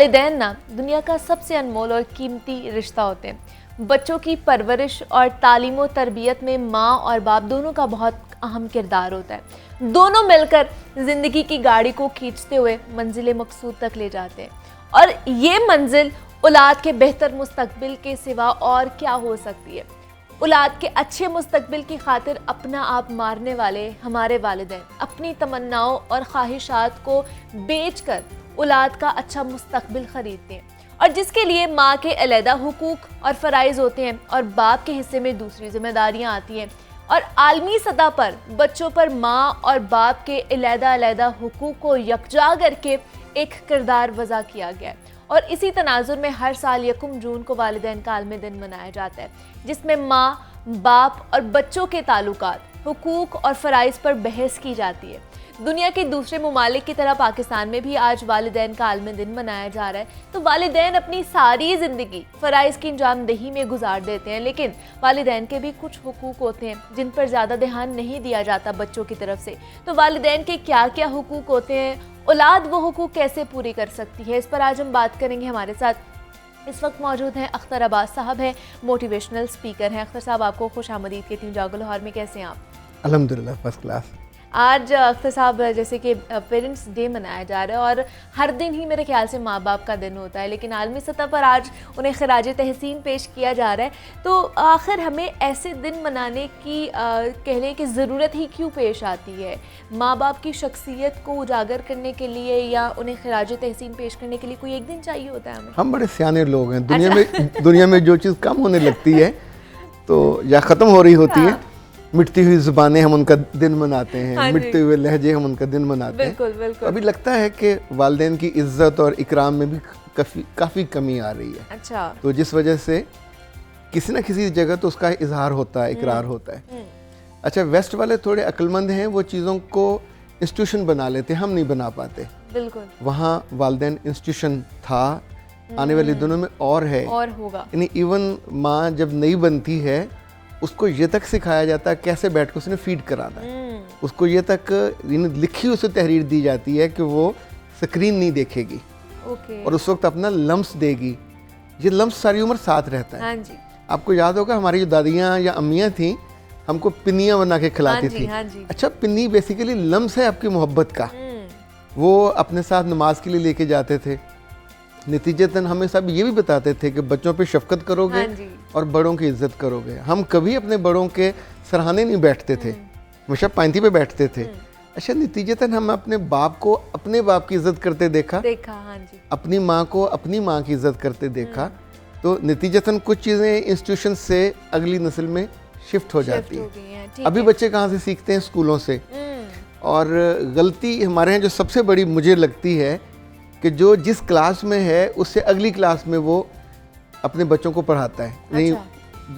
वालिदैन ना दुनिया का सबसे अनमोल और कीमती रिश्ता होते हैं। बच्चों की परवरिश और तालीम और तरबियत में माँ और बाप दोनों का बहुत अहम किरदार होता है। दोनों मिलकर ज़िंदगी की गाड़ी को खींचते हुए मंजिल मकसूद तक ले जाते हैं, और ये मंजिल औलाद के बेहतर मुस्तकबिल के सिवा और क्या हो सकती है। औलाद के अच्छे मुस्तकबिल की खातिर अपना आप मारने वाले हमारे वालिदैन अपनी तमन्नाओं और ख्वाहिशात को बेचकर औलाद का अच्छा मुस्तकबिल खरीदते हैं, और जिसके लिए माँ के अलहदा हुकूक और फ़राइज़ होते हैं और बाप के हिस्से में दूसरी जिम्मेदारियाँ आती हैं। और आलमी सतह पर बच्चों पर माँ और बाप के अलहदा हुकूक को यकजा करके एक किरदार वज़ा किया गया है। और इसी तनाजुर में हर साल 1 जून को वालिदैन का आलमी दिन मनाया जाता है, जिसमें माँ, बाप और बच्चों के ताल्लुकात, हुकूक और फ़राइज़ पर बहस की जाती है। दुनिया के दूसरे ममालिक की तरह पाकिस्तान में भी आज वालिदैन का आलमी दिन मनाया जा रहा है। तो वालिदैन अपनी सारी ज़िंदगी फ़राइज़ की अंजामदही में गुजार देते हैं, लेकिन वालिदैन के भी कुछ हुकूक होते हैं जिन पर ज़्यादा ध्यान नहीं दिया जाता बच्चों की तरफ से। तो वालिदैन के क्या क्या हुकूक होते हैं, औलाद वो हुकूक कैसे पूरी कर सकती है, इस पर आज हम बात करेंगे। हमारे साथ इस वक्त मौजूद हैं अख्तर अब्बास साहब हैं, मोटिवेशनल स्पीकर हैं। अख्तर साहब, आपको खुश आमदीद कहती हूँ जागो लाहौर में। कैसे हैं आप? अल्हम्दुलिल्लाह फर्स्ट क्लास। आज अख्तर साहब, जैसे कि पेरेंट्स डे मनाया जा रहा है और हर दिन ही मेरे ख्याल से माँ बाप का दिन होता है, लेकिन आलमी सतह पर आज उन्हें खराज तहसीन पेश किया जा रहा है। तो आखिर हमें ऐसे दिन मनाने की कह लें कि ज़रूरत ही क्यों पेश आती है? माँ बाप की शख्सियत को उजागर करने के लिए या उन्हें खराज तहसीन पेश करने के लिए कोई एक दिन चाहिए होता है हमें? हम बड़े सियाने लोग हैं। दुनिया में जो चीज़ कम होने लगती है तो या ख़त्म हो रही होती है, मिटती हुई ज़ुबानें हम उनका दिन मनाते हैं, हाँ, मिटते हुए लहजे हम उनका दिन मनाते हैं। बिल्कुल। अभी लगता है कि वालिदैन की इज़्ज़त और इकराम में भी काफ़ी कमी आ रही है। अच्छा। तो जिस वजह से किसी न किसी जगह तो उसका इजहार होता है, इकरार होता है। अच्छा, वेस्ट वाले थोड़े अक्लमंद हैं, वो चीज़ों को इंस्टीट्यूशन बना लेते हैं, हम नहीं बना पाते। बिल्कुल। वहाँ वालिदैन इंस्टीट्यूशन था, आने वाले दिनों में और है, और होगा। यानी इवन माँ जब नई बनती है उसको ये तक सिखाया जाता है कैसे बैठ कर उसने फीड कराना है। उसको ये तक लिखी उसे तहरीर दी जाती है कि वो स्क्रीन नहीं देखेगी। ओके। और उस वक्त अपना लम्स देगी। ये लम्स सारी उम्र साथ रहता है। हाँ जी। आपको याद होगा हमारी जो दादियाँ या अम्मियाँ थीं, हमको पिन्नियाँ बना के खिलाती थी। हाँ जी। अच्छा, पिन्नी बेसिकली लम्स है आपकी मोहब्बत का। वो अपने साथ नमाज के लिए लेके जाते थे। नतीजतन हमें सब ये भी बताते थे कि बच्चों पे शफकत करोगे और बड़ों की इज्जत करोगे। हम कभी अपने बड़ों के सराहने नहीं बैठते थे, हमेशा पांती पे बैठते थे। अच्छा, नतीजतन हम अपने बाप को अपने बाप की इज्जत करते देखा। हाँ जी। अपनी माँ को अपनी माँ की इज्जत करते देखा। तो नतीजतन कुछ चीज़ें इंस्टीट्यूशन से अगली नस्ल में शिफ्ट हो जाती है। अभी बच्चे कहाँ से सीखते हैं? स्कूलों से। और गलती हमारे यहाँ जो सबसे बड़ी मुझे लगती है कि जो जिस क्लास में है उससे अगली क्लास में वो अपने बच्चों को पढ़ाता है। अच्छा। नहीं,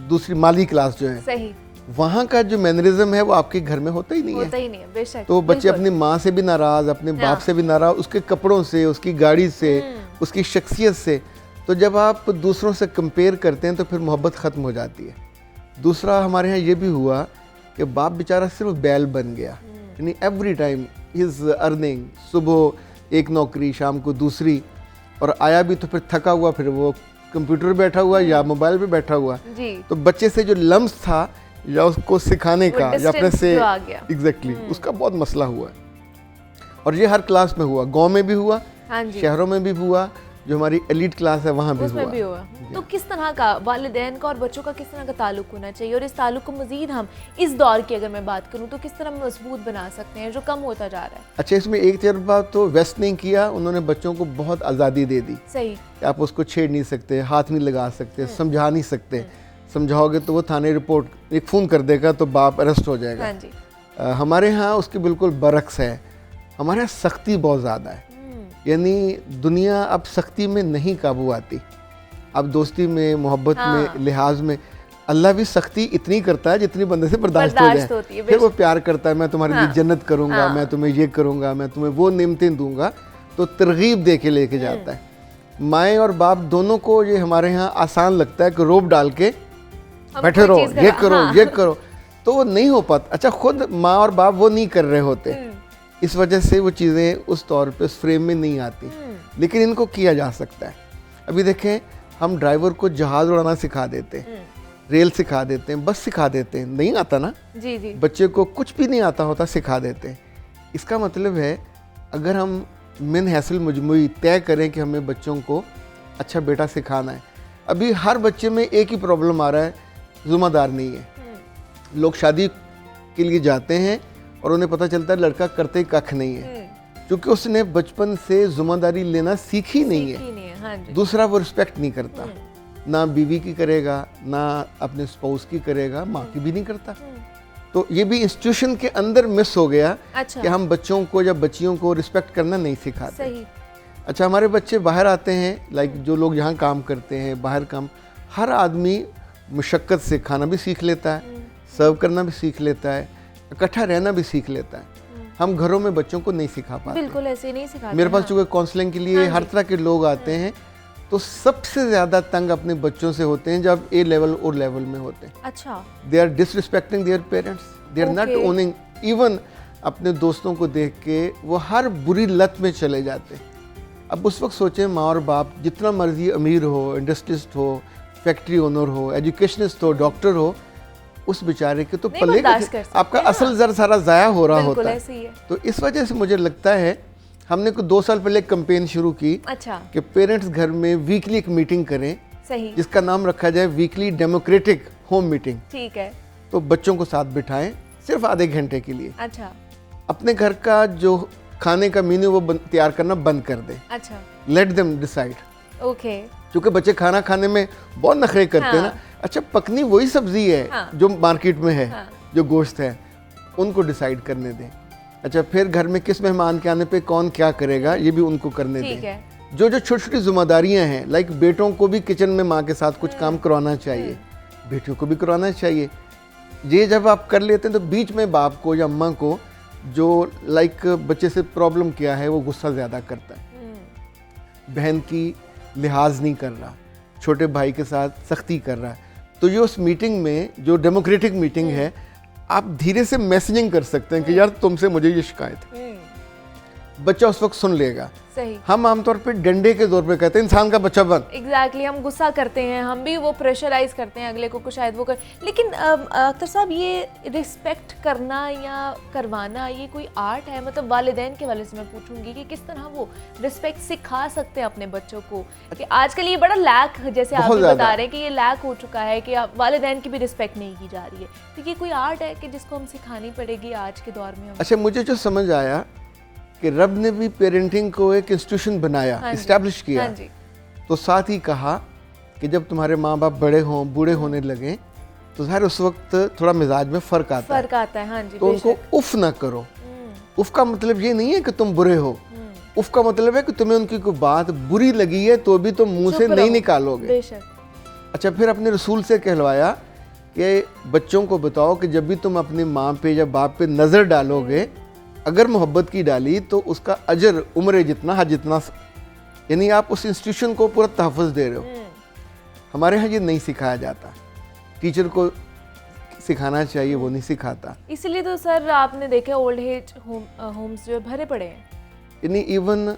दूसरी माली क्लास जो है, सही, वहाँ का जो मैनरिज्म है वो आपके घर में होता ही नहीं है। बेशक। तो बच्चे अपनी माँ से भी नाराज़, अपने बाप से भी नाराज़, उसके कपड़ों से, उसकी गाड़ी से, उसकी शख्सियत से। तो जब आप दूसरों से कंपेयर करते हैं तो फिर मोहब्बत ख़त्म हो जाती है। दूसरा, हमारे यहाँ ये भी हुआ कि बाप बेचारा सिर्फ बैल बन गया, यानी every time he is earning. सुबह एक नौकरी, शाम को दूसरी, और आया भी तो फिर थका हुआ, फिर वो कंप्यूटर बैठा हुआ या मोबाइल पे बैठा हुआ जी। तो बच्चे से जो लम्स था या उसको सिखाने का या अपने से एग्जैक्टली उसका बहुत मसला हुआ है। और ये हर क्लास में हुआ, गांव में भी हुआ, शहरों में भी हुआ, जो हमारी एलीट क्लास है वहाँ भी हुआ। तो किस तरह का वालिदैन का और बच्चों का किस तरह का ताल्लुक होना चाहिए, और इस ताल्लुक को मजीद हम इस दौर की अगर मैं बात करूँ तो किस तरह मजबूत बना सकते हैं जो कम होता जा रहा है? अच्छा, इसमें एक तजर्बा तो वेस्ट ने किया, उन्होंने बच्चों को बहुत आज़ादी दे दी। सही। आप उसको छेड़ नहीं सकते, हाथ नहीं लगा सकते, समझा नहीं सकते। समझाओगे तो वो थाने रिपोर्ट एक फ़ोन कर देगा तो बाप अरेस्ट हो जाएगा। हाँ जी। हमारे यहाँ उसके बिल्कुल बरक्स है। हमारे यहाँ सख्ती बहुत ज़्यादा है, यानी दुनिया अब सख्ती में नहीं काबू आती। अब दोस्ती में, मोहब्बत में, लिहाज में अल्लाह भी सख्ती इतनी करता है जितनी बंदे से बर्दाश्त हो जाए। फिर वो प्यार करता है, मैं तुम्हारे लिए जन्नत करूँगा, मैं तुम्हें ये करूँगा, मैं तुम्हें वो नेमतें दूंगा, तो तरगीब दे के लेके जाता है। माएँ और बाप दोनों को ये हमारे यहाँ आसान लगता है कि रोब डाल के बैठे रहो, ये करो, ये करो, तो वो नहीं हो पाता। अच्छा, खुद माँ और बाप वो नहीं कर रहे होते, इस वजह से वो चीज़ें उस तौर पे उस फ्रेम में नहीं आती। लेकिन इनको किया जा सकता है। अभी देखें, हम ड्राइवर को जहाज़ उड़ाना सिखा देते हैं, रेल सिखा देते हैं, बस सिखा देते हैं, नहीं आता ना, जी जी, बच्चे को कुछ भी नहीं आता होता सिखा देते हैं। इसका मतलब है अगर हम मिन हैसल मजमूई तय करें कि हमें बच्चों को अच्छा बेटा सिखाना है। अभी हर बच्चे में एक ही प्रॉब्लम आ रहा है, ज़िम्मेदार नहीं है। लोग शादी के लिए जाते हैं और उन्हें पता चलता है लड़का करते कख नहीं है, क्योंकि उसने बचपन से जिम्मेदारी लेना सीखी नहीं है। हाँ जी। दूसरा, वो रिस्पेक्ट नहीं करता, ना बीवी की करेगा, ना अपने स्पाउस की करेगा, माँ की भी नहीं करता। तो ये भी इंस्टीट्यूशन के अंदर मिस हो गया। अच्छा। कि हम बच्चों को या बच्चियों को रिस्पेक्ट करना नहीं सिखाते। सही। अच्छा, हमारे बच्चे बाहर आते हैं, लाइक जो लोग यहाँ काम करते हैं, बाहर काम, हर आदमी मुशक्क़त से खाना भी सीख लेता है, सर्व करना भी सीख लेता है, इकट्ठा रहना भी सीख लेता है। हम घरों में बच्चों को नहीं सिखा पाते। बिल्कुल ऐसे नहीं सिखाते। मेरे पास चूँकि काउंसलिंग के लिए हर तरह के लोग आते हैं, तो सबसे ज़्यादा तंग अपने बच्चों से होते हैं जब ए लेवल और लेवल में होते हैं। अच्छा। They are disrespecting their parents, they are not owning, even अपने दोस्तों को देख के वो हर बुरी लत में चले जाते हैं। अब उस वक्त सोचें, माँ और बाप जितना मर्जी अमीर हो, इंडस्ट्रिस्ट हो, फैक्ट्री ओनर हो, एजुकेशनिस्ट हो, डॉक्टर हो, उस बेचारे के तो पले आपका असल जर सारा ज़ाया हो रहा होता है। तो इस वजह से मुझे लगता है हमने को 2 साल पहले कैंपेन शुरू की। अच्छा। कि पेरेंट्स घर में वीकली एक मीटिंग करें। सही। जिसका नाम रखा जाए वीकली डेमोक्रेटिक होम मीटिंग। ठीक है। तो बच्चों को साथ बिठाएं सिर्फ आधे घंटे के लिए। अच्छा। अपने घर का जो खाने का मेन्यू वो तैयार करना बंद कर दें। अच्छा। Let them decide. ओके। क्योंकि बच्चे खाना खाने में बहुत नखरे करते हैं ना। अच्छा, पकनी वही सब्जी है जो मार्केट में है, जो गोश्त है, उनको डिसाइड करने दें। अच्छा, फिर घर में किस मेहमान के आने पे कौन क्या करेगा ये भी उनको करने दें। जो छोटी छोटी जिम्मेदारियां हैं, लाइक बेटों को भी किचन में माँ के साथ कुछ काम करवाना चाहिए, बेटियों को भी करवाना चाहिए। ये जब आप कर लेते हैं तो बीच में बाप को या अम्मा को जो लाइक बच्चे से प्रॉब्लम किया है वो गुस्सा ज़्यादा करता है, बहन की लिहाज नहीं कर रहा, छोटे भाई के साथ सख्ती कर रहा है। तो ये उस मीटिंग में जो डेमोक्रेटिक मीटिंग है, आप धीरे से मैसेजिंग कर सकते हैं कि यार तुमसे मुझे ये शिकायत है। बच्चा उस वक्त सुन लेगा। सही। हम आमतौर पे डंडे के दौर पे कहते हैं इंसान का बच्चा बन। एग्जैक्टली, हम गुस्सा करते हैं, हम भी वो प्रेशराइज करते हैं अगले को शायद वो कर। लेकिन अख्तर साहब, ये रिस्पेक्ट करना या करवाना ये कोई आर्ट है? मतलब वालिदैन के वाले से मैं पूछूंगी कि किस तरह वो रिस्पेक्ट सिखा सकते हैं अपने बच्चों को, कि आजकल ये बड़ा लैक, जैसे आप बता रहे हैं कि ये लैक हो चुका है कि वालिदैन की भी रिस्पेक्ट नहीं की जा रही है। तो ये कोई आर्ट है कि जिसको हम सिखानी पड़ेगी आज के दौर में? अच्छा, मुझे जो समझ आया कि रब ने भी पेरेंटिंग को एक इंस्टीट्यूशन बनाया, इस्टेब्लिश किया, तो साथ ही कहा कि जब तुम्हारे माँ बाप बड़े हों, बूढ़े होने लगे, तो ज़ाहिर उस वक्त थोड़ा मिजाज में फ़र्क आता है। हाँ जी, तो उनको उफ ना करो। उफ का मतलब ये नहीं है कि तुम बुरे हो, उफ का मतलब है कि तुम्हें उनकी कोई बात बुरी लगी है तो भी तुम मुंह से नहीं निकालोगे। अच्छा, फिर अपने रसूल से कहलवाया कि बच्चों को बताओ कि जब भी तुम अपनी माँ पे या बाप पे नज़र डालोगे, अगर मोहब्बत की डाली तो उसका अजर उम्र जितना हज जितना, यानी आप उस इंस्टीट्यूशन को पूरा तहफ़्फ़ुज़ दे रहे हो। हमारे यहाँ ये नहीं सिखाया जाता, टीचर को सिखाना चाहिए, वो नहीं सिखाता। इसलिए तो सर आपने देखा ओल्ड एज होम्स जो भरे पड़े हैं। यानी इवन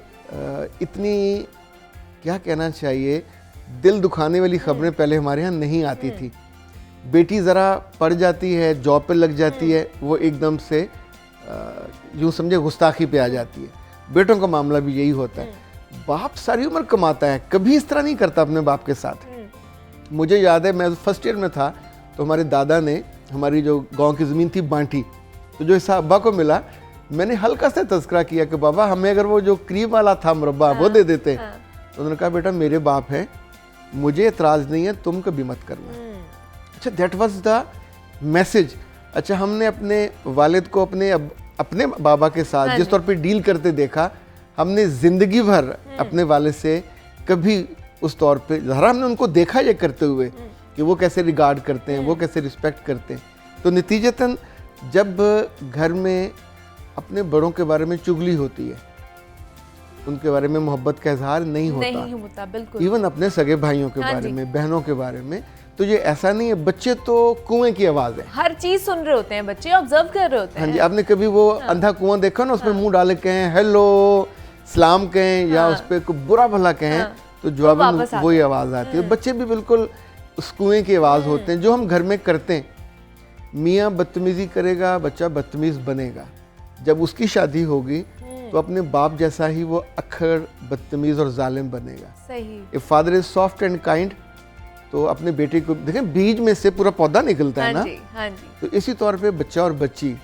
इतनी क्या कहना चाहिए, दिल दुखाने वाली खबरें पहले हमारे यहाँ नहीं आती थी। बेटी ज़रा पढ़ जाती है, जॉब पे लग जाती है, वो एकदम से यूँ समझे गुस्ताखी पे आ जाती है। बेटों का मामला भी यही होता है। बाप सारी उम्र कमाता है, कभी इस तरह नहीं करता अपने बाप के साथ। मुझे याद है, मैं फर्स्ट ईयर में था तो हमारे दादा ने हमारी जो गांव की ज़मीन थी बांटी, तो जो हिस्सा अब्बा को मिला, मैंने हल्का सा तज़किरा किया कि बाबा हमें अगर वो जो क्रीम वाला था मुरब्बा वो दे देते। तो उन्होंने कहा बेटा मेरे बाप है, मुझे एतराज़ नहीं है, तुम कभी मत करना। अच्छा, दैट वाज द मैसेज। अच्छा, हमने अपने वालिद को अपने बाबा के साथ जिस तौर पे डील करते देखा, हमने ज़िंदगी भर अपने वालिद से कभी उस तौर पे, ज़रा हमने उनको देखा ये करते हुए कि वो कैसे रिगार्ड करते हैं, वो कैसे रिस्पेक्ट करते हैं। तो नतीजतन जब घर में अपने बड़ों के बारे में चुगली होती है, उनके बारे में मोहब्बत का इजहार नहीं होता, बिल्कुल। इवन अपने सगे भाइयों के बारे में, बहनों के बारे में, तो ये ऐसा नहीं है। बच्चे तो कुएं की आवाज़ है, हर चीज़ सुन रहे होते हैं बच्चे, ऑब्जर्व कर रहे होते हैं। हाँ जी, आपने कभी वो अंधा कुआं देखा ना, उसमें मुंह डाल के हैं हेलो, सलाम कहें या उस पर कोई बुरा भला कहें तो जवाब वापस वही आवाज़ आती है। बच्चे भी बिल्कुल उस कुएं की आवाज़ होते हैं जो हम घर में करते हैं। मियाँ बदतमीज़ी करेगा, बच्चा बदतमीज़ बनेगा। जब उसकी शादी होगी तो अपने बाप जैसा ही वो अक्खर बदतमीज़ और जालिम बनेगा। सही। If father is soft and kind तो अपने बेटे को देखें, बीज में से पूरा पौधा निकलता है ना। हाँ जी। तो इसी तौर पे बच्चा और बच्ची,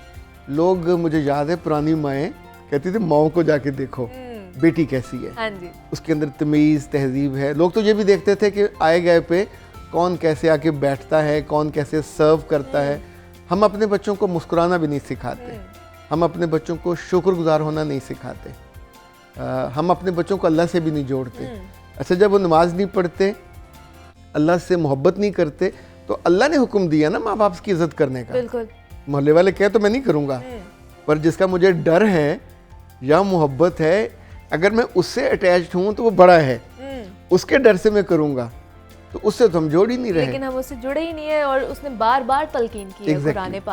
लोग, मुझे याद है पुरानी माएँ कहती थी माओ को जाके देखो बेटी कैसी है। हाँ जी। उसके अंदर तमीज़ तहजीब है। लोग तो ये भी देखते थे कि आए गए पे कौन कैसे आके बैठता है, कौन कैसे सर्व करता है। हम अपने बच्चों को मुस्कुराना भी नहीं सिखाते, हम अपने बच्चों को शुक्रगुजार होना नहीं सिखाते, हम अपने बच्चों को अल्लाह से भी नहीं जोड़ते। अच्छा, जब वो नमाज नहीं पढ़ते, अल्लाह से मोहब्बत नहीं करते, तो अल्लाह ने हुक्म दिया ना माँ बाप की इज्जत करने का। बिल्कुल। मोहल्ले वाले कहे तो मैं नहीं करूँगा, पर जिसका मुझे डर है या मोहब्बत है, अगर मैं उससे अटैच्ड हूँ तो वो बड़ा है, उसके डर से मैं करूँगा, तो उससे तो हम जोड़ ही नहीं रहे। लेकिन हम उससे जुड़े ही नहीं है और उसने बार बार तलकीन की है कुरान पाक